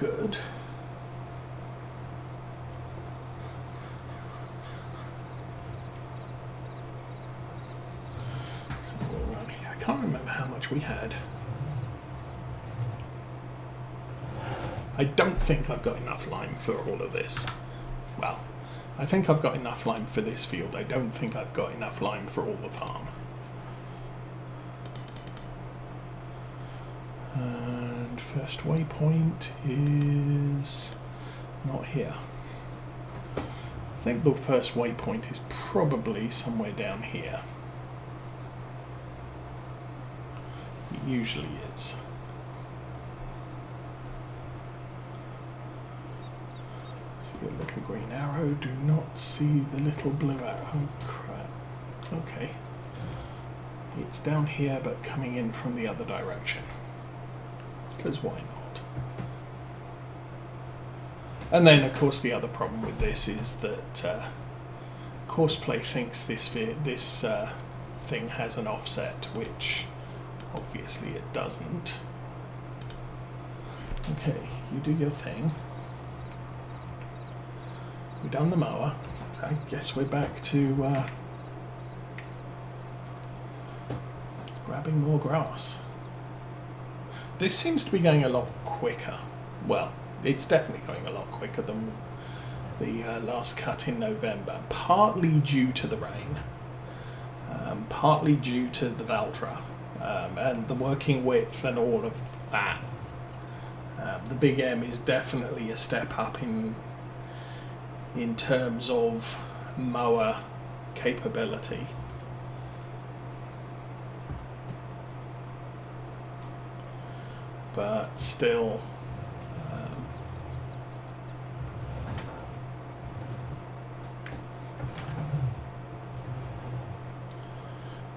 good. So I can't remember how much we had. I don't think I've got enough lime for all of this. Well, I think I've got enough lime for this field. I don't think I've got enough lime for all the farm. And first waypoint is not here. I think the first waypoint is probably somewhere down here. It usually is. See a little green arrow, do not see the little blue arrow. Oh crap. Okay. It's down here but coming in from the other direction. Because why not? And then of course the other problem with this is that Courseplay thinks this thing has an offset, which obviously it doesn't. Okay, you do your thing. We've done the mower, so I guess we're back to grabbing more grass. This seems to be going a lot quicker. Well, it's definitely going a lot quicker than the last cut in November, partly due to the rain, partly due to the Valtra, and the working width and all of that. The Big M is definitely a step up in terms of mower capability. But still,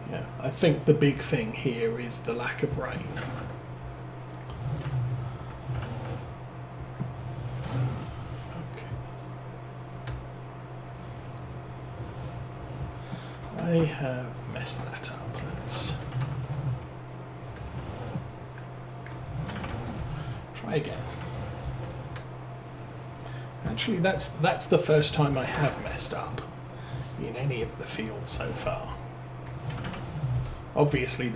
yeah, I think the big thing here is the lack of rain. I have messed that up. Let's try again. Actually, that's the first time I have messed up in any of the fields so far. Obviously,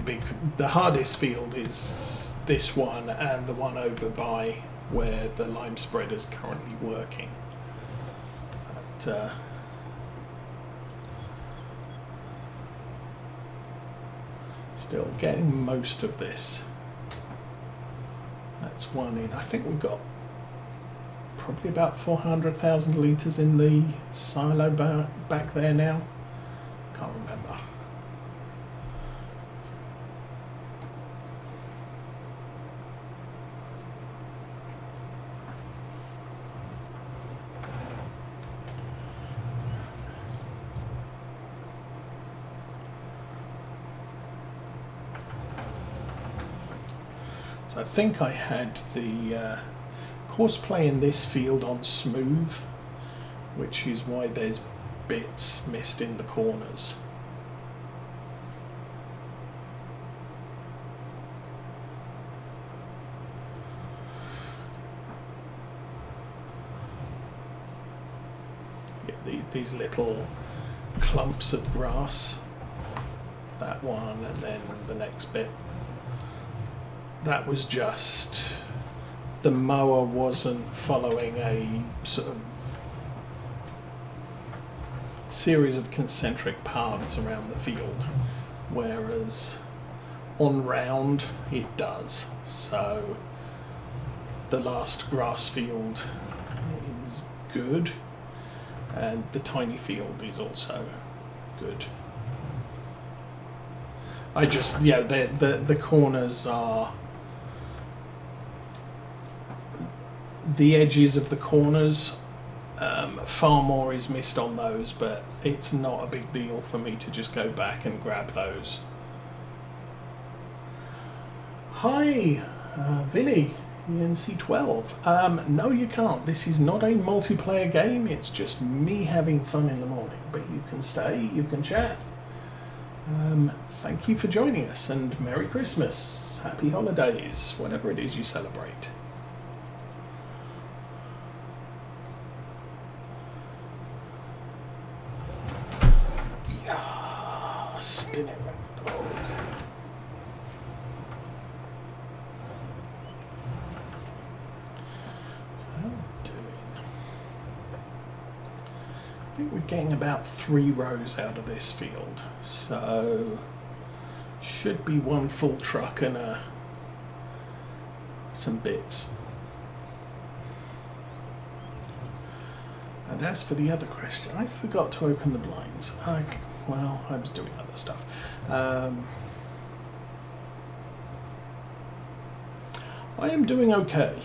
the hardest field is this one and the one over by where the lime spreader is currently working. But, still getting most of this. That's one in. I think we've got probably about 400,000 litres in the silo back there now. Can't remember. I think I had the Courseplay in this field on smooth, which is why there's bits missed in the corners. Yeah, these little clumps of grass, that one, and then the next bit. That was just the mower wasn't following a sort of series of concentric paths around the field, whereas on round it does. So the last grass field is good, and the tiny field is also good. I just, yeah, the corners are, the edges of the corners, far more is missed on those, but it's not a big deal for me to just go back and grab those. Hi, Vinny, ENC12. No, you can't. This is not a multiplayer game. It's just me having fun in the morning. But you can stay, you can chat. Thank you for joining us, and Merry Christmas, Happy Holidays, whatever it is you celebrate. holding it. I think we're getting about 3 rows out of this field, so should be 1 full truck and some bits. And as for the other question, I forgot to open the blinds. Well, I was doing other stuff. I am doing okay.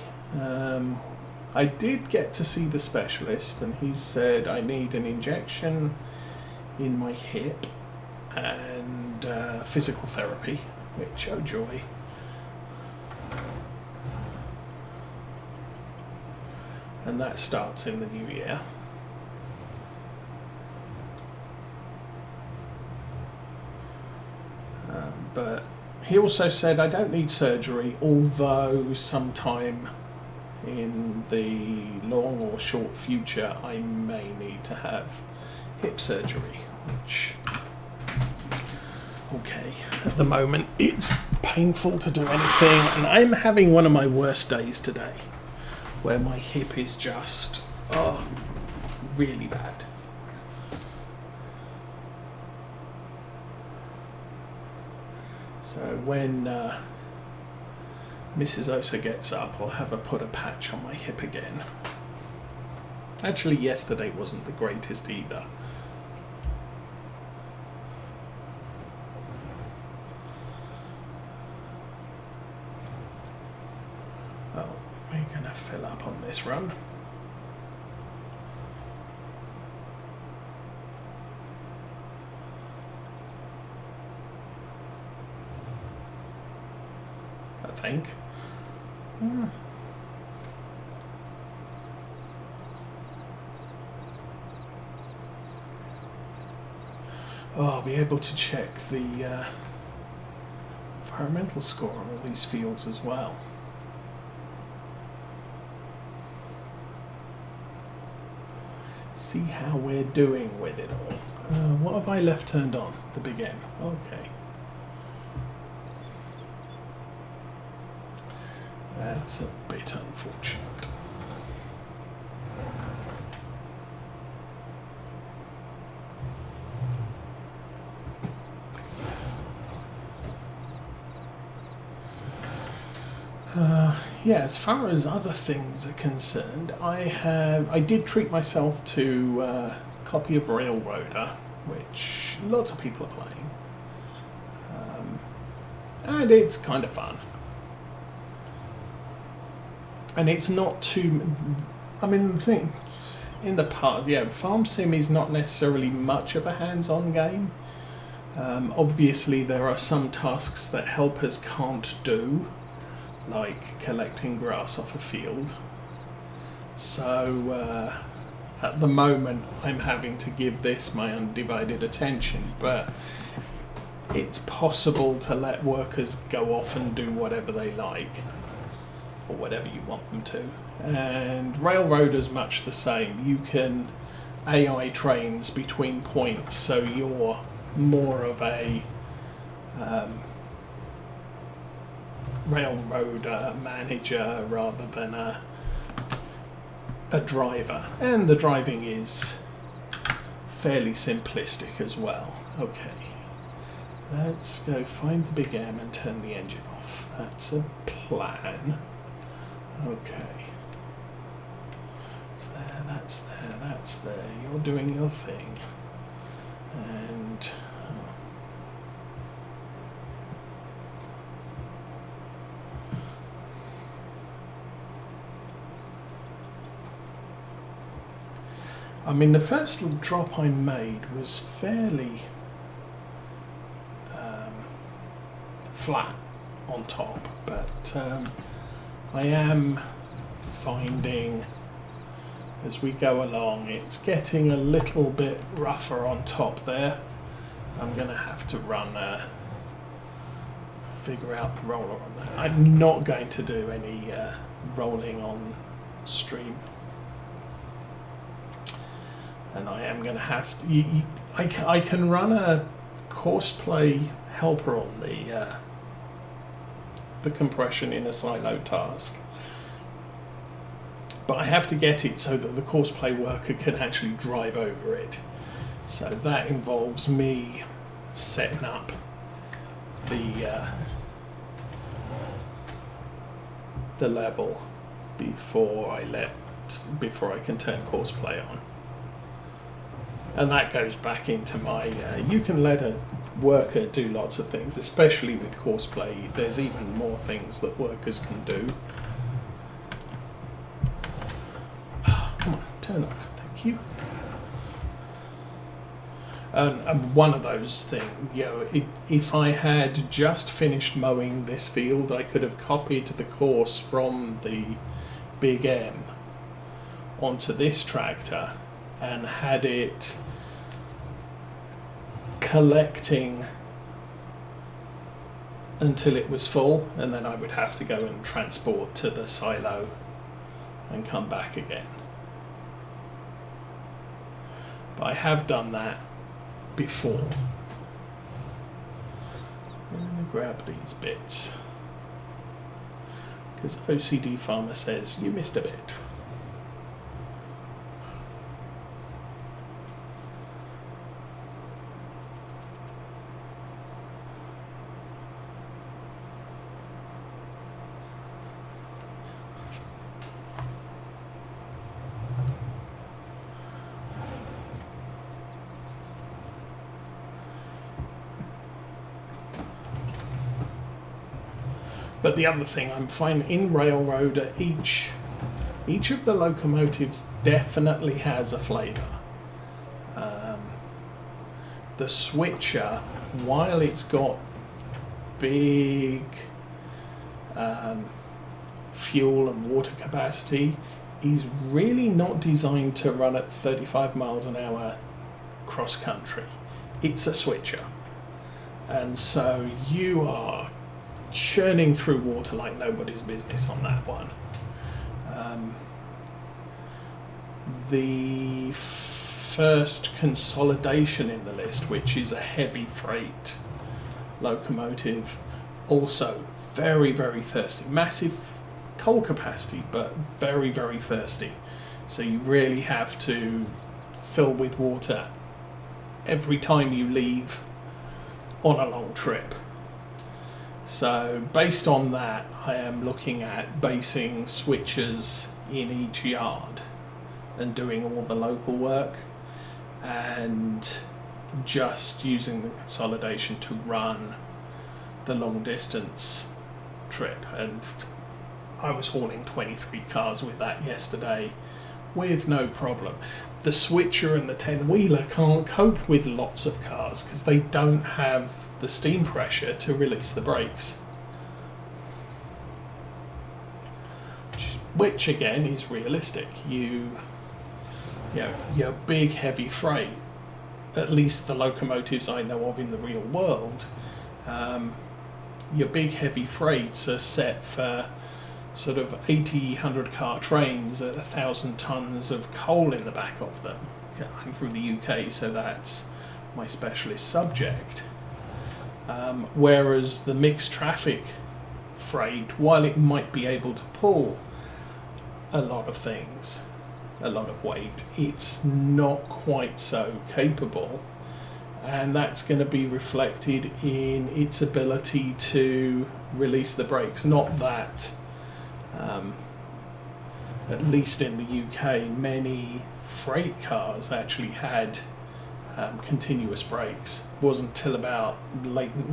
I did get to see the specialist, and he said I need an injection in my hip and physical therapy, which, oh joy. And that starts in the new year. But he also said I don't need surgery, although sometime in the long or short future I may need to have hip surgery, which, okay, at the moment it's painful to do anything, and I'm having one of my worst days today where my hip is just really bad. So when Mrs. Osa gets up, I'll have her put a patch on my hip again. Actually, yesterday wasn't the greatest either. Oh, we're going to fill up on this run. I think. Oh, I'll be able to check the environmental score on all these fields as well. See how we're doing with it all. What have I left turned on? The big M. Okay. That's a bit unfortunate. Yeah, as far as other things are concerned, I did treat myself to a copy of Railroader, which lots of people are playing, and it's kind of fun. And it's not too. I mean, the thing in the past, yeah, Farm Sim is not necessarily much of a hands-on game. Obviously, there are some tasks that helpers can't do, like collecting grass off a field. So at the moment I'm having to give this my undivided attention, but it's possible to let workers go off and do whatever they like, or whatever you want them to. And Railroader's much the same. You can AI trains between points, so you're more of a railroad manager rather than a driver, and the driving is fairly simplistic as well. Okay, let's go find the big M and turn the engine off. That's a plan. Okay, it's there, that's there, that's there. You're doing your thing, and I mean, the first little drop I made was fairly flat on top, but I am finding as we go along it's getting a little bit rougher on top there. I'm going to have to run figure out the roller on that. I'm not going to do any rolling on stream. And I am going to have to, I can run a courseplay helper on the compression in a silo task, but I have to get it so that the courseplay worker can actually drive over it. So that involves me setting up the level before I can turn courseplay on. And that goes back into my you can let a worker do lots of things, especially with courseplay. There's even more things that workers can do. Oh, come on, turn on. Thank you. And one of those things, you know, if I had just finished mowing this field, I could have copied the course from the Big M onto this tractor and had it collecting until it was full, and then I would have to go and transport to the silo and come back again. But I have done that before. I'm going to grab these bits because OCD Farmer says you missed a bit. But the other thing I'm finding in Railroader, each of the locomotives definitely has a flavour. The switcher, while it's got big fuel and water capacity, is really not designed to run at 35 miles an hour cross country. It's a switcher. And so you are churning through water like nobody's business on that one. The first consolidation in the list, which is a heavy freight locomotive, also very, very thirsty. Massive coal capacity, but very, very thirsty. So you really have to fill with water every time you leave on a long trip. So based on that, I am looking at basing switchers in each yard and doing all the local work, and just using the consolidation to run the long distance trip. And I was hauling 23 cars with that yesterday with no problem. The switcher and the 10-wheeler can't cope with lots of cars because they don't have the steam pressure to release the brakes, which again is realistic. You know, your big heavy freight, at least the locomotives I know of in the real world, your big heavy freights are set for sort of 100 car trains at 1,000 tons of coal in the back of them. I'm from the UK, so that's my specialist subject. Whereas the mixed traffic freight, while it might be able to pull a lot of things, a lot of weight, it's not quite so capable, and that's going to be reflected in its ability to release the brakes. Not that, at least in the UK, many freight cars actually had continuous brakes. It wasn't until about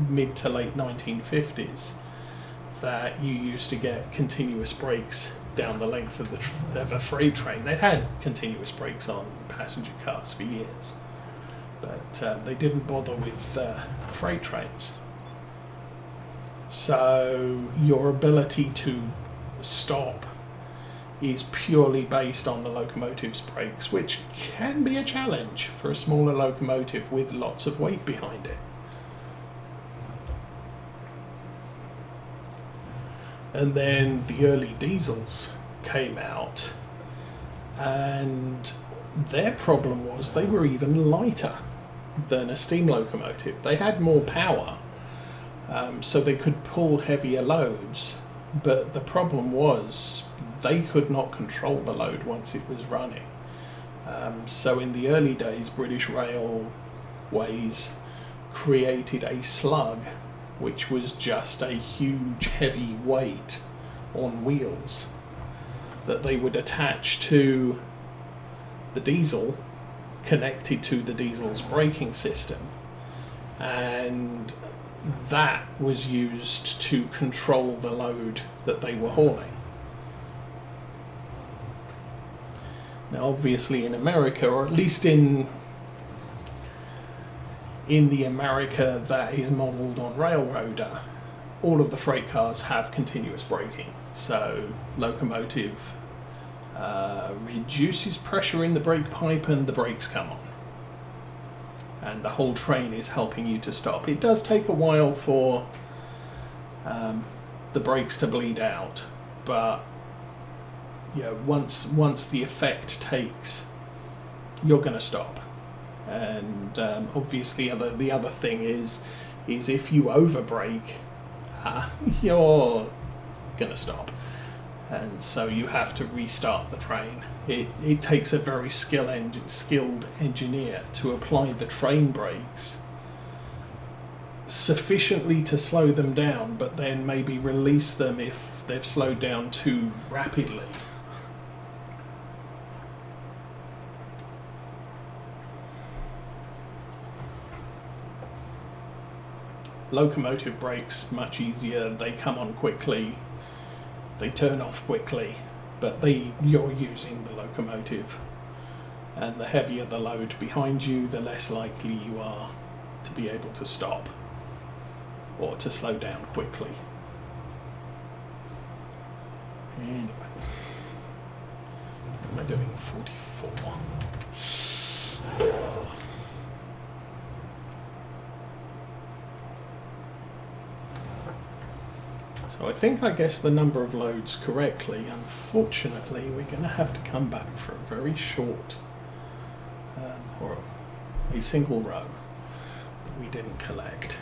mid to late 1950s that you used to get continuous brakes down the length of a freight train. They'd had continuous brakes on passenger cars for years, but they didn't bother with freight trains. So your ability to stop is purely based on the locomotive's brakes, which can be a challenge for a smaller locomotive with lots of weight behind it. And then the early diesels came out, and their problem was they were even lighter than a steam locomotive. They had more power, so they could pull heavier loads, but the problem was they could not control the load once it was running. So in the early days, British Railways created a slug, which was just a huge heavy weight on wheels that they would attach to the diesel, connected to the diesel's braking system, and that was used to control the load that they were hauling. Now obviously in America, or at least in the America that is modelled on Railroader, all of the freight cars have continuous braking. So locomotive reduces pressure in the brake pipe and the brakes come on. And the whole train is helping you to stop. It does take a while for the brakes to bleed out, but once the effect takes, you're going to stop. And obviously the other thing is if you over brake, you're going to stop. And so you have to restart the train. It takes a very skilled engineer to apply the train brakes sufficiently to slow them down, but then maybe release them if they've slowed down too rapidly. Locomotive brakes, much easier. They come on quickly, they turn off quickly, but you're using the locomotive, and the heavier the load behind you, the less likely you are to be able to stop or to slow down quickly. Anyway, what am I doing? 44. So I think I guessed the number of loads correctly. Unfortunately, we're going to have to come back for a very short, or a single row that we didn't collect.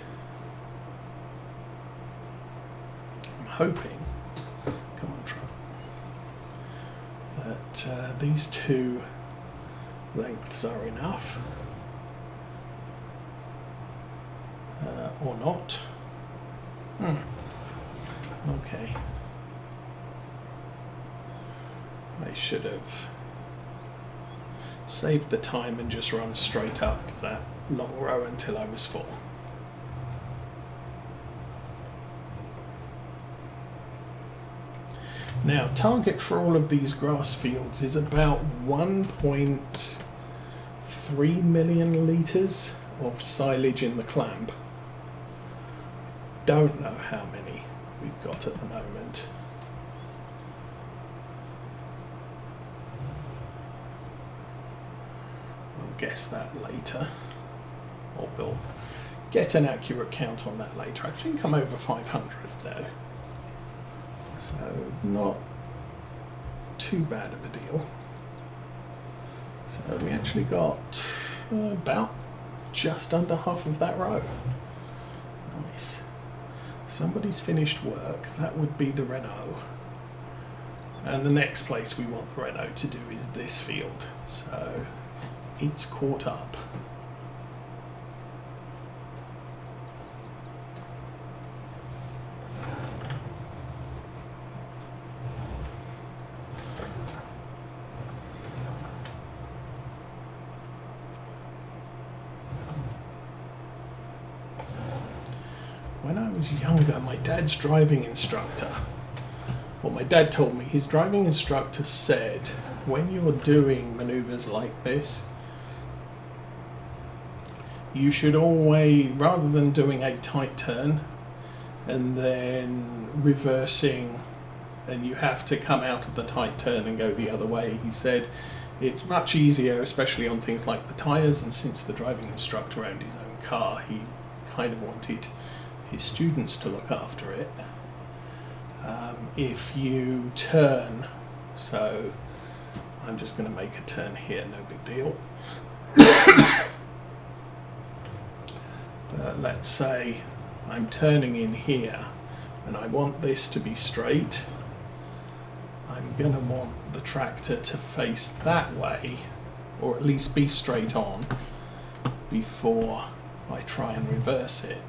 I'm hoping, come on truck, that these two lengths are enough, or not. Okay. I should have saved the time and just run straight up that long row until I was full. Now, target for all of these grass fields is about 1.3 million litres of silage in the clamp. Don't know how many we've got at the moment. We'll guess that later, or we'll get an accurate count on that later. I think I'm over 500 though, so not too bad of a deal. So we actually got about just under half of that row. Nice. Somebody's finished work. That would be the Renault. And the next place we want the Renault to do is this field. So it's caught up. When I was younger, my dad's driving instructor, well, my dad told me his driving instructor said, when you're doing manoeuvres like this, you should always, rather than doing a tight turn and then reversing and you have to come out of the tight turn and go the other way, he said it's much easier, especially on things like the tyres, and since the driving instructor owned his own car, he kind of wanted his students to look after it. If you turn, so I'm just going to make a turn here, no big deal. But let's say I'm turning in here and I want this to be straight. I'm going to want the tractor to face that way, or at least be straight on, before I try and reverse it.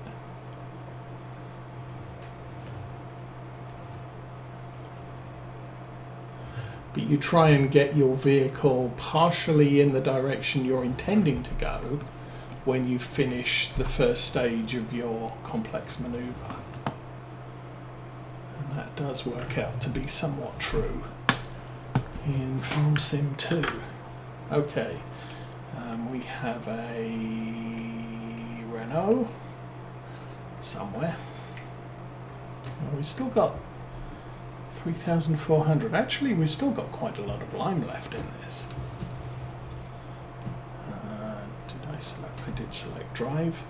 But you try and get your vehicle partially in the direction you're intending to go when you finish the first stage of your complex manoeuvre. And that does work out to be somewhat true in Farm Sim 2. Okay, we have a Renault somewhere. Well, we've still got 3,400. Actually, we've still got quite a lot of lime left in this. Did I select? I did select drive.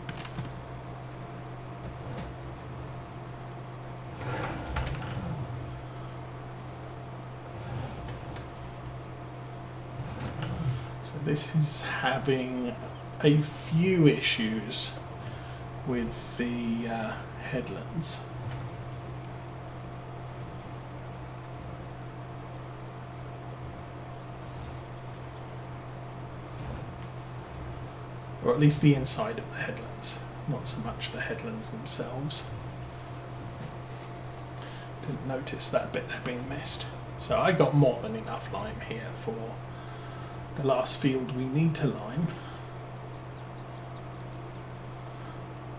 So this is having a few issues with the headlands. Or at least the inside of the headlands, not so much the headlands themselves. Didn't notice that bit had been missed. So I got more than enough lime here for the last field we need to lime.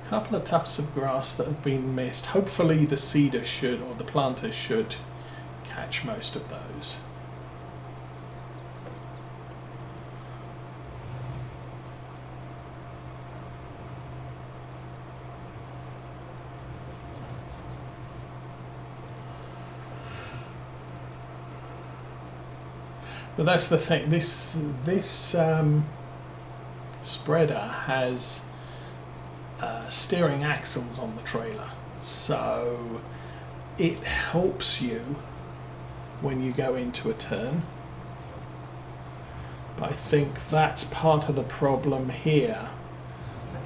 A couple of tufts of grass that have been missed. Hopefully the seeder should, or the planter should, catch most of those. But that's the thing. This spreader has steering axles on the trailer, so it helps you when you go into a turn. But I think that's part of the problem here.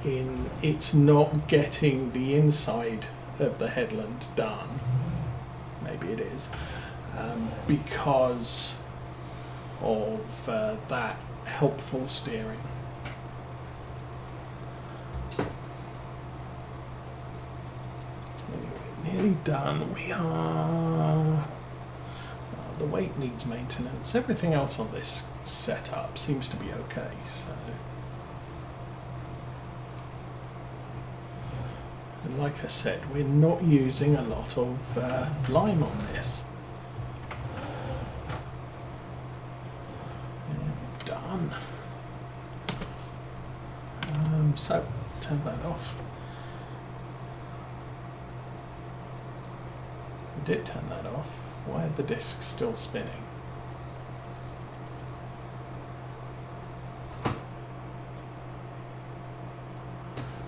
In it's not getting the inside of the headland done. Maybe it is because of that helpful steering. Anyway, nearly done. We are... the weight needs maintenance. Everything else on this setup seems to be okay, so... And like I said, we're not using a lot of lime on this. Done. So, turn that off. I did turn that off. Why are the discs still spinning?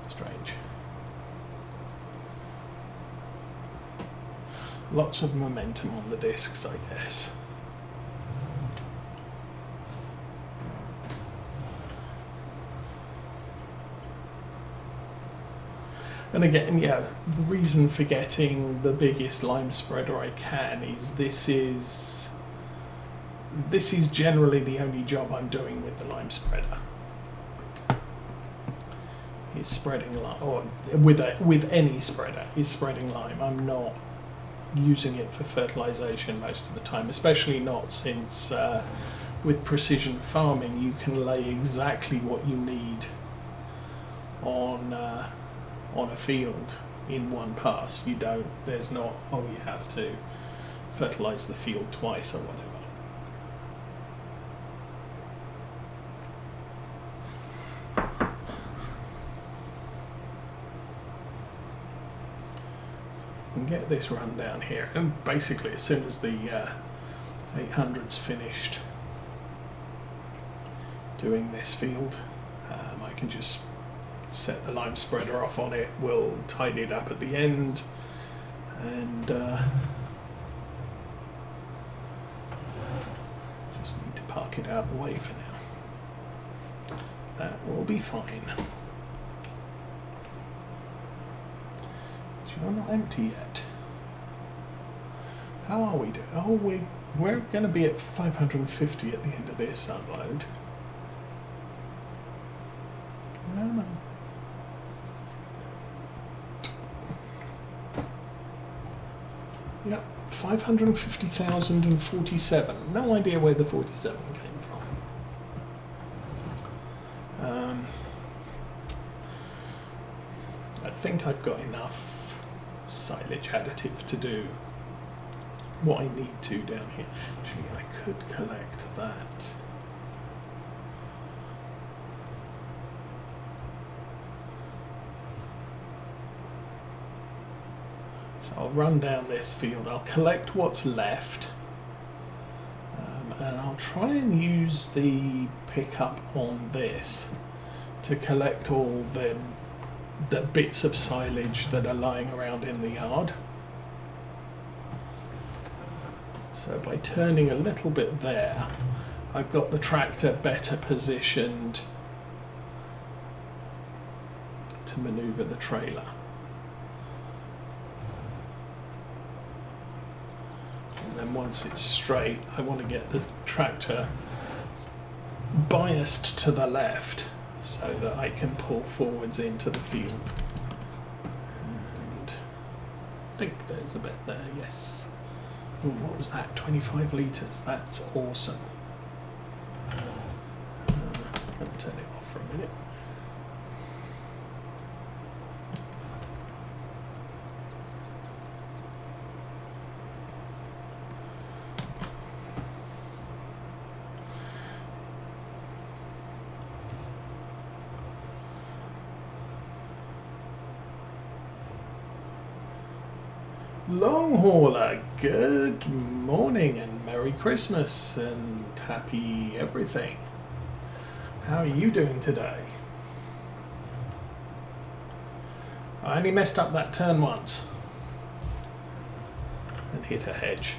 Strange. Lots of momentum on the discs, I guess. And again, yeah, the reason for getting the biggest lime spreader I can is this is generally the only job I'm doing with the lime spreader. Is spreading lime, or with any spreader, is spreading lime. I'm not using it for fertilization most of the time, especially not since with precision farming you can lay exactly what you need on a field in one pass. You don't, there's not, oh, you have to fertilize the field twice or whatever. And get this run down here, and basically as soon as the 800's finished doing this field, I can just set the lime spreader off on it. We'll tidy it up at the end, and just need to park it out of the way for now. That will be fine. You're not empty yet. How are we doing? Oh, we're going to be at 550 at the end of this unload. Come on. Yep, 550,047. No idea where the 47 came from. I think I've got enough silage additive to do what I need to down here. Actually, I could collect that. So I'll run down this field, I'll collect what's left, and I'll try and use the pickup on this to collect all the bits of silage that are lying around in the yard. So by turning a little bit there, I've got the tractor better positioned to manoeuvre the trailer. And then once it's straight, I want to get the tractor biased to the left so that I can pull forwards into the field. And I think there's a bit there, yes. Ooh, what was that? 25 litres. That's awesome. I'm going to turn it off for a minute. Long hauler, good morning and Merry Christmas and happy everything. How are you doing today? I only messed up that turn once and hit a hedge.